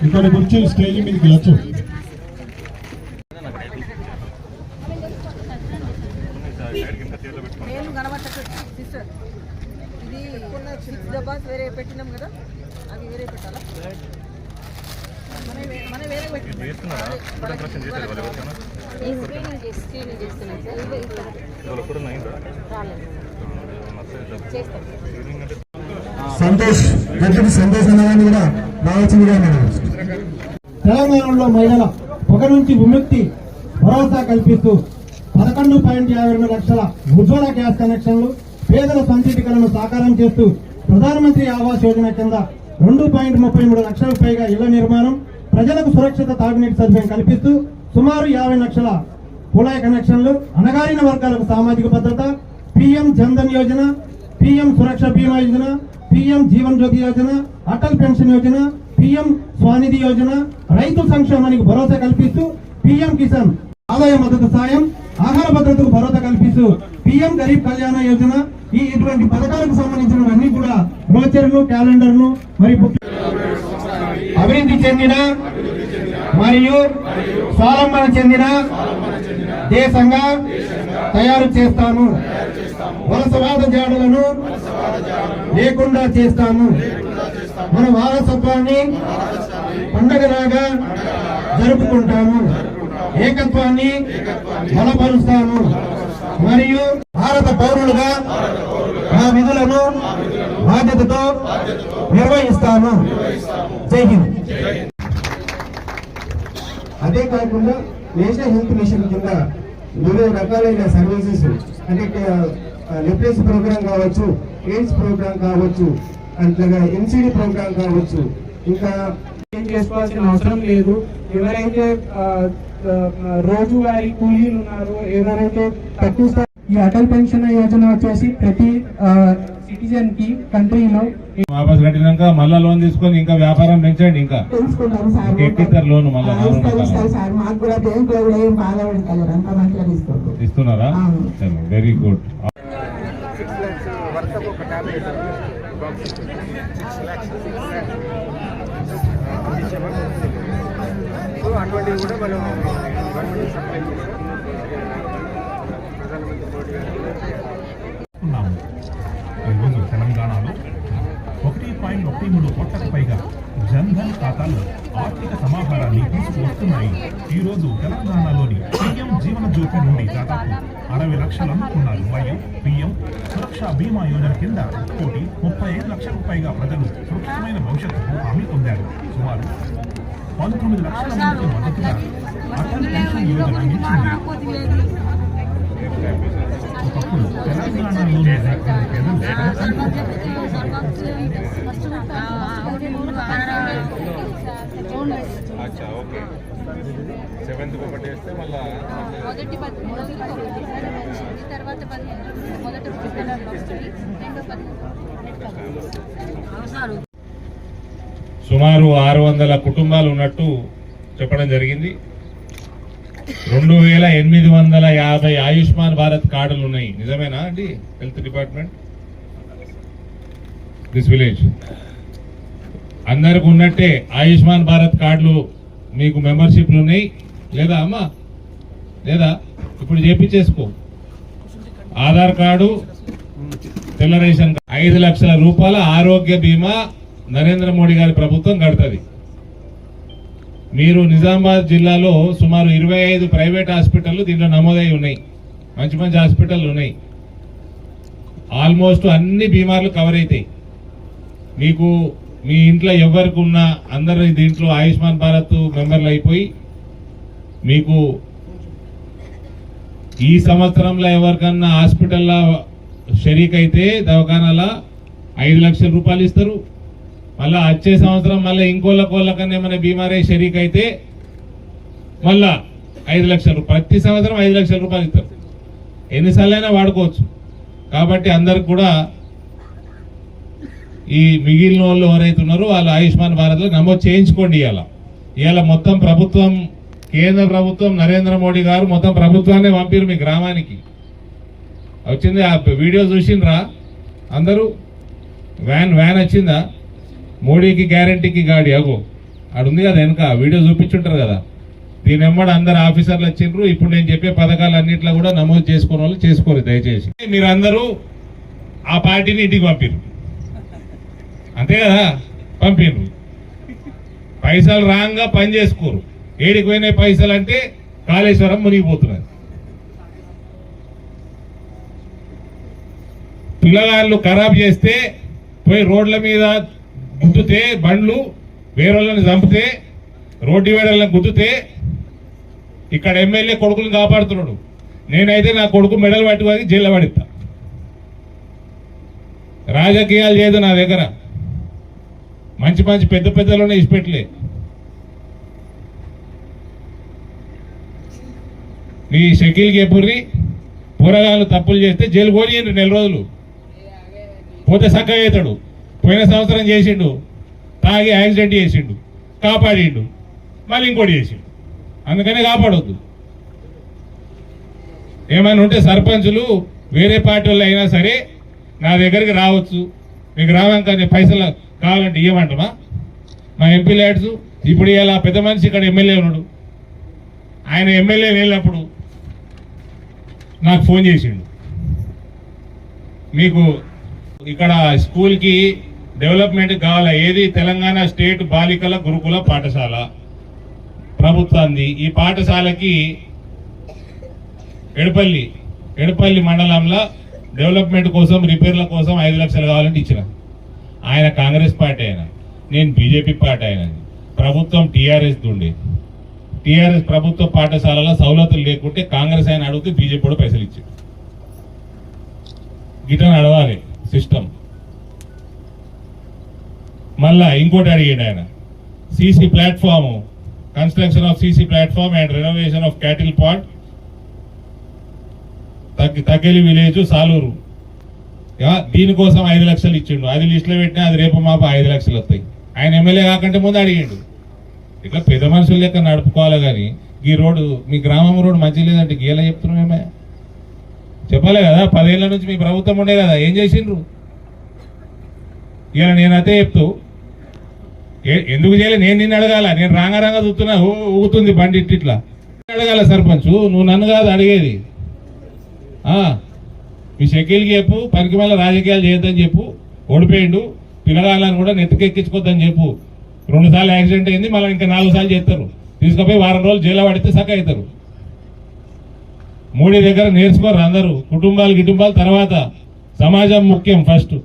ఇక్కడ కూర్చొని స్టేజ్ మీదకి లచ్చు ఇది 6 డబ్బాస్ వేరే పెట్టినాం కదా, అవి వేరే పెట్టాలా? మన వేరే సంతోష్ గడ్డి సంతోష్ అన్నదాన్ని కూడా రావాల్సిందిగా తెలంగాణలో మహిళల పొగ నుంచి విముక్తి భరోసా కల్పిస్తూ 11.52 లక్షల ఉజ్వల గ్యాస్ కనెక్షన్లు, పేదల సంక్షేమీకరణను సాకారం చేస్తూ ప్రధానమంత్రి ఆవాస్ యోజన కింద 2.33 లక్షలకు పైగా ఇళ్ల నిర్మాణం, ప్రజలకు సురక్షిత తాగునీటి సదుపాయం కల్పిస్తూ సుమారు 50 లక్షల కుళాయి కనెక్షన్లు, అణగారిన వర్గాలకు సామాజిక భద్రత, పీఎం జన్ధన్ యోజన, పీఎం సురక్ష బీమా Yojana, PM Jeevan Jyoti Yojana, Atal pension Yojana, PM SVANidhi Yojana, రైతు సంక్షేమానికి భరోసా కల్పిస్తూ పీఎం కిసాన్ ఆదాయ మద్దతు సాయం, ఆహార భద్రతకు భరోసా కల్పిస్తూ పీఎం గరీబ్ కళ్యాణ యోజన, ఇటువంటి పథకాలకు సంబంధించినవన్నీ కూడా బ్రోచర్లు, క్యాలెండర్లు మరియు అభివృద్ధి చెందిన మరియు స్వావలంబన చెందిన దేశంగా తయారు చేస్తాము. వలసవాద జాడులను లేకుండా చేస్తాము. మన వారసత్వాన్ని పండగలాగా జరుపుకుంటాము. ఏకత్వాన్ని బలపరుస్తాము మరియు భారత పౌరులుగా మా విధులను బాధ్యతతో నిర్వహిస్తాము. జై హింద్. అదే కాకుండా నేషనల్ హెల్త్ మిషన్ కింద వివిధ రకాలైన సర్వీసెస్ అంటే లిటరసీ ప్రోగ్రామ్ కావచ్చు, ఎయిడ్స్ ప్రోగ్రామ్ కావచ్చు, అట్లాగా ఎన్సిడి ప్రోగ్రామ్ కావచ్చు. ఇంకా ఏం చేసుకోవాల్సిన అవసరం లేదు. ఎవరైతే రోజువారీ కూలీలు ఉన్నారో, ఎవరైతే తక్కువ ఈ అటల్ పెన్షన్ యోజన వచ్చేసి ప్రతి సిటిజన్ కి కంట్రీలో వాపస్ కట్టినాక మళ్ళా లోన్ తీసుకొని ఇంకా వ్యాపారం పెంచండి. ఇంకా ఎక్కిస్తారు లోన్ మళ్ళీ ఇస్తున్నారా? Very good. అటువంటివి కూడా మనం గవర్నమెంట్ సప్లై చేసాం. ఈరోజు తెలంగాణలో 1.13 కోట్లకు పైగా జన్ధన్ ఖాతాలు ఆర్థిక సమాహారాన్ని తీసుకువస్తున్నాయి. ఈ రోజు తెలంగాణలోని పీఎం జీవన జ్యోతి నుండి దాదాపు 60 లక్షలు అందుకున్నారు. మరియు పీఎం సురక్ష బీమా యోజన కింద 1.35 లక్షలకు పైగా ప్రజలు సురక్షితమైన భవిష్యత్తుకు హామీ పొందారు. సుమారు 19 లక్షల మందికి మద్దతుగా అటల్ పెన్షన్ యోజన నిలిచింది. ఒకప్పుడు తెలంగాణలోని సుమారు 600 కుటుంబాలు ఉన్నట్టు చెప్పడం జరిగింది. 2850 ఆయుష్మాన్ భారత్ కార్డులు ఉన్నాయి. నిజమేనా అండి? హెల్త్ డిపార్ట్మెంట్ దిస్ విలేజ్ అందరికి ఉన్నట్టే ఆయుష్మాన్ భారత్ కార్డులు మీకు మెంబర్షిప్లు ఉన్నాయి లేదా అమ్మా? లేదా? ఇప్పుడు చేపించేసుకో. ఆధార్ కార్డు, తెల్ల రేషన్, 5 లక్షల రూపాయల ఆరోగ్య బీమా నరేంద్ర మోడీ గారి ప్రభుత్వం కడుతుంది. మీరు నిజామాబాద్ జిల్లాలో సుమారు 25 ప్రైవేట్ హాస్పిటళ్లు దీంట్లో నమోదై ఉన్నాయి. మంచి మంచి హాస్పిటల్ ఉన్నాయి. ఆల్మోస్ట్ అన్ని బీమార్లు కవర్ అవుతాయి. మీకు మీ ఇంట్లో ఎవరికి ఉన్నా అందరూ దీంట్లో ఆయుష్మాన్ భారత్ మెంబర్లు అయిపోయి మీకు ఈ సంవత్సరంలో ఎవరికన్నా హాస్పిటల్లో షరీక్ అయితే దవాఖానాలో 5 లక్షల రూపాయలు ఇస్తారు. మళ్ళా వచ్చే సంవత్సరం మళ్ళీ ఇంకోళ్ళకన్నా ఏమైనా బీమారై షరీక్ అయితే మళ్ళా 5 లక్షల రూపాయలు, ప్రతి సంవత్సరం 5 లక్షల రూపాయలు ఇస్తారు. ఎన్నిసార్లైనా వాడుకోవచ్చు. కాబట్టి అందరికి కూడా ఈ మిగిలిన వాళ్ళు ఎవరైతే ఉన్నారో వాళ్ళు ఆయుష్మాన్ భారత్లో నమోదు చేయించుకోండి. ఇవాళ మొత్తం ప్రభుత్వం, కేంద్ర ప్రభుత్వం, నరేంద్ర మోడీ గారు మొత్తం ప్రభుత్వాన్ని పంపిరు మీ గ్రామానికి. వచ్చింది ఆ వీడియో చూసిండ్రా? అందరూ వ్యాన్ వచ్చిందా? మోడీకి గ్యారంటీకి గాడి అగో ఆడుంది కదా వెనక, వీడియో చూపించుంటారు కదా. దీని వెంబడి అందరు ఆఫీసర్లు వచ్చిండ్రు. ఇప్పుడు నేను చెప్పే పథకాలు అన్నింటిలో కూడా నమోదు చేసుకునే వాళ్ళు చేసుకోరు దయచేసి. మీరందరూ ఆ పార్టీని ఇంటికి పంపిర్రు, అంతే కదా? పంపిర్రు. పైసలు రాంగా పని చేసుకోరు. ఏడికి పోయినాయి పైసలు అంటే కాళేశ్వరం మునిగిపోతున్నది. పిల్లగాళ్ళు ఖరాబ్ చేస్తే పోయి రోడ్ల మీద గుద్దుతే, బండ్లు వేరేళ్ళని చంపితే, రోడ్డు డివైడర్లను గుద్దుతే ఇక్కడ ఎమ్మెల్యే కొడుకుని కాపాడుతున్నాడు. నేనైతే నా కొడుకు మెడల్ పట్టుకొని జైల్లో పడిస్తా. రాజకీయాలు చేయదు నా దగ్గర. మంచి పెద్ద పెద్దలోనే ఇచ్చిపెట్టలే. మీ షకీల్కి ఎప్పుర్రి పూరగాళ్ళు తప్పులు చేస్తే జైలు పోనీయండి 4 రోజులు, పోతే చక్కగా అవుతాడు. పోయిన సంవత్సరం చేసిండు, తాగి యాక్సిడెంట్ చేసిండు, కాపాడిండు, మళ్ళీ ఇంకోటి చేసిండు. అందుకనే కాపాడొద్దు. ఏమైనా ఉంటే సర్పంచులు వేరే పార్టీ వాళ్ళు అయినా సరే నా దగ్గరికి రావచ్చు. మీకు రావాక పైసలు కావాలంటే ఇవ్వమంటామా? మా ఎంపీ ల్యాడ్స్ ఇప్పుడు ఇలా పెద్ద మనిషి ఇక్కడ ఎమ్మెల్యే ఉన్నాడు. ఆయన ఎమ్మెల్యే వెళ్ళినప్పుడు నాకు ఫోన్ చేసిండు, మీకు ఇక్కడ స్కూల్కి డెవలప్మెంట్ కావాలా? ఏది? తెలంగాణ స్టేట్ బాలికల గురుకుల పాఠశాల ప్రభుత్వాన్ని. ఈ పాఠశాలకి ఎడపల్లి మండలంలో డెవలప్మెంట్ కోసం, రిపేర్ల కోసం 5 లక్షలు కావాలంటే ఇచ్చిన. ఆయన కాంగ్రెస్ పార్టీ, ఆయన నేను బీజేపీ పార్టీ. ఆయన ప్రభుత్వం టీఆర్ఎస్ ఉండే. టీఆర్ఎస్ ప్రభుత్వ పాఠశాలలో సౌలతులు లేకుంటే కాంగ్రెస్ ఆయన అడిగితే బీజేపీ కూడా పైసలు ఇచ్చాడు. గిటన్ అడవాలి సిస్టమ్. మళ్ళా ఇంకోటి అడిగాడు ఆయన, CC platform, construction of CC platform and renovation of cattle pot Thaggali village Saluru. దీనికోసం 5 లక్షలు ఇచ్చిండు. అది లిస్టులో పెట్టినా అది రేపు మాప 5 లక్షలు వస్తాయి. ఆయన ఎమ్మెల్యే కాకంటే ముందు అడిగిండు. ఇట్లా పెద్ద మనుషుల లెక్క నడుపుకోవాలి. కానీ ఈ రోడ్డు, మీ గ్రామం రోడ్డు మంచి లేదంటే గీలా చెప్తున్నామేమే చెప్పాలి కదా. 10 ఏళ్ల నుంచి మీ ప్రభుత్వం ఉండే కదా, ఏం చేసిండ్రు? ఇలా నేనైతే చెప్తూ ఎందుకు చేయలే? నేను నిన్ను అడగాల. నేను రాంగారంగా చూస్తున్నా, ఊగుతుంది బండి ఇట్లా అడగాల. సర్పంచ్ నువ్వు నన్ను కాదు అడిగేది. మీ షకీల్కి చెప్పు, పనికి మళ్ళీ రాజకీయాలు చేయొద్దని చెప్పు. ఓడిపోయిండు, పిల్లగాళ్ళని కూడా నెత్తికెక్కించుకోద్దని చెప్పు. 2 సార్లు యాక్సిడెంట్ అయింది, మళ్ళీ ఇంకా 4 సార్లు చేస్తారు. తీసుకుపోయి వారం రోజులు జైల్లో పడితే సక్క అవుతారు. మోడీ దగ్గర నేర్చుకోరు అందరూ. కుటుంబాలు తర్వాత సమాజం ముఖ్యం ఫస్ట్.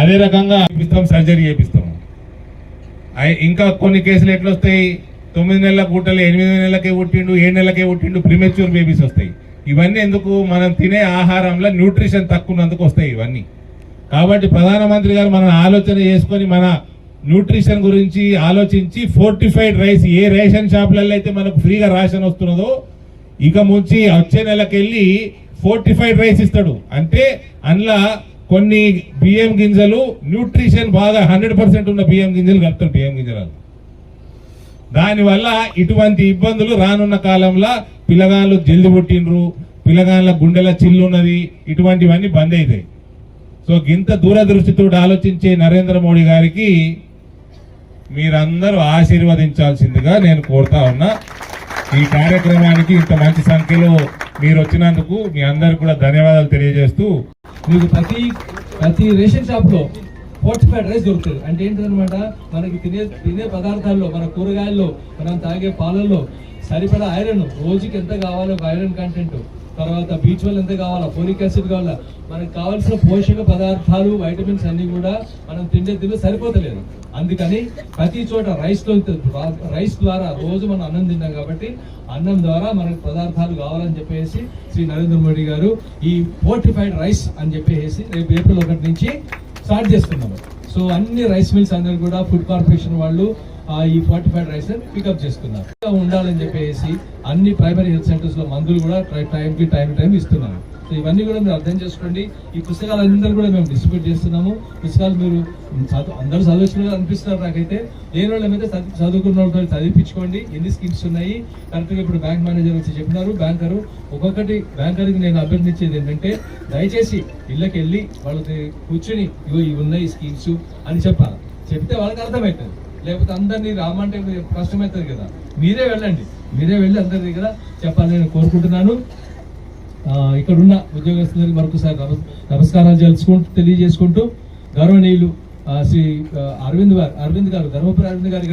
అదే రకంగా సర్జరీ చేపిస్తాము. ఇంకా కొన్ని కేసులు ఎట్లా వస్తాయి? 9 నెలల గుట్టలు 8 నెలలకే పుట్టిండు, 7 నెలలకే పుట్టిండు, ప్రిమెచ్యూర్ బేబీస్ వస్తాయి. ఇవన్నీ ఎందుకు? మనం తినే ఆహారంలో న్యూట్రిషన్ తక్కువన్నందుకు వస్తాయి ఇవన్నీ. కాబట్టి ప్రధానమంత్రి గారు మనం ఆలోచన చేసుకొని మన న్యూట్రిషన్ గురించి ఆలోచించి ఫోర్టిఫైడ్ రైస్, ఏ రేషన్ షాపులలో అయితే మనకు ఫ్రీగా రేషన్ వస్తున్నదో ఇక ముంచి వచ్చే నెలకెళ్ళి ఫోర్టిఫైడ్ రైస్ ఇస్తాడు. అంటే అందులో కొన్ని బియ్యం గింజలు న్యూట్రిషన్ బాగా 100% ఉన్న బియ్యం గింజలు కలుపుతాడు. బియ్యం గింజలు దానివల్ల ఇటువంటి ఇబ్బందులు రానున్న కాలంలో పిల్లగాళ్ళు జల్ది పుట్టిండ్రు, పిల్లగాళ్ళ గుండెల చిల్లున్నది, ఇటువంటివన్నీ బంద్ అవుతాయి. సో ఇంత దూరదృష్టితో ఆలోచించే నరేంద్ర మోడీ గారికి మీరందరూ ఆశీర్వదించాల్సిందిగా నేను కోరుతా ఉన్నా. ఈ కార్యక్రమానికి ఇంత మంచి సంఖ్యలో మీరు వచ్చినందుకు మీ అందరికి కూడా ధన్యవాదాలు తెలియజేస్తూ, మీకు ప్రతి రేషన్ షాప్ లో ఫోర్టిఫైడ్ రైస్ దొరుకుతుంది. అంటే ఏంటనమాట, మనకి తినే పదార్థాల్లో, మన కూరగాయల్లో, మనం తాగే పాలల్లో సరిపడా ఐరన్, రోజుకి ఎంత కావాలో ఐరన్ కంటెంట్, తర్వాత B12 ఎంత కావాలా, ఫోలిక్ యాసిడ్ కావాలా, మనకు కావాల్సిన పోషక పదార్థాలు, వైటమిన్స్ అన్ని కూడా మనం తిండి సరిపోతలేదు. అందుకని ప్రతి చోట రైస్ ద్వారా రోజు మనం అన్నం తిన్నాం కాబట్టి అన్నం ద్వారా మనకు పదార్థాలు కావాలని చెప్పేసి శ్రీ నరేంద్ర మోడీ గారు ఈ ఫోర్టిఫైడ్ రైస్ అని చెప్పేసి రేపు ఏప్రిల్ 1 నుంచి స్టార్ట్ చేస్తున్నాము. సో అన్ని రైస్ మిల్స్ అందరూ కూడా ఫుడ్ కార్పొరేషన్ వాళ్ళు ఈ ఫోర్టిఫైడ్ రైస్ పికప్ చేసుకున్నారు. ఉండాలని చెప్పేసి అన్ని ప్రైమరీ హెల్త్ సెంటర్స్ లో మందులు కూడా టైం ఇస్తున్నారు. సో ఇవన్నీ కూడా మీరు అర్థం చేసుకోండి. ఈ పుస్తకాలందరూ కూడా మేము డిస్ట్రిబ్యూట్ చేస్తున్నాము. పుస్తకాలు మీరు అందరూ చదవచ్చు అనిపిస్తున్నారు నాకైతే. లేని వాళ్ళు ఏమైతే చదువుకున్న వాళ్ళతో చదివించుకోండి. ఎన్ని స్కీమ్స్ ఉన్నాయి కరెక్ట్గా ఇప్పుడు బ్యాంక్ మేనేజర్ వచ్చి చెప్పినారు. బ్యాంకరు ఒక్కొక్కటి బ్యాంకర్కి నేను అభ్యర్థించేది ఏంటంటే దయచేసి ఇళ్ళకి వెళ్ళి వాళ్ళకి కూర్చుని ఇవి ఉన్నాయి స్కీమ్స్ అని చెప్పాలి. చెప్తే వాళ్ళకి అర్థమవుతుంది. లేకపోతే అందరినీ రామంటే కష్టమవుతుంది కదా. మీరే వెళ్ళండి, మీరే వెళ్ళి అందరి దగ్గర చెప్పాలని నేను కోరుకుంటున్నాను. ఇక్కడ ఉన్న ఉద్యోగస్తులకు మరొకసారి నమస్కారాలు తెలియజేసుకుంటూ గౌరవనీయులు శ్రీ అరవింద్ గారు ధర్మపురి అరవింద్ గారు